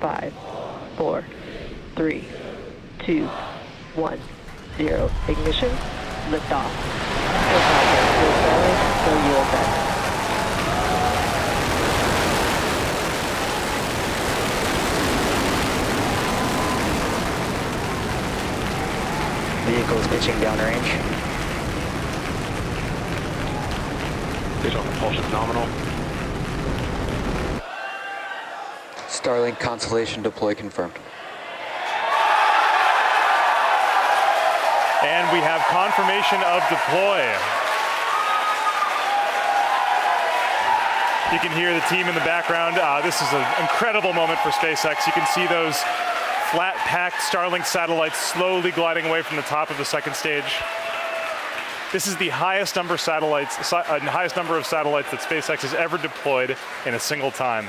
5, 4, 3, 2, 1, 0. Ignition, liftoff. Go Falcon, go Starlink, go USS. Vehicles pitching downrange. Pitch on propulsion nominal. Starlink constellation deploy confirmed. And we have confirmation of deploy. You can hear the team in the background. This is an incredible moment for SpaceX. You can see those flat-packed Starlink satellites slowly gliding away from the top of the second stage. This is the highest number of satellites that SpaceX has ever deployed in a single time.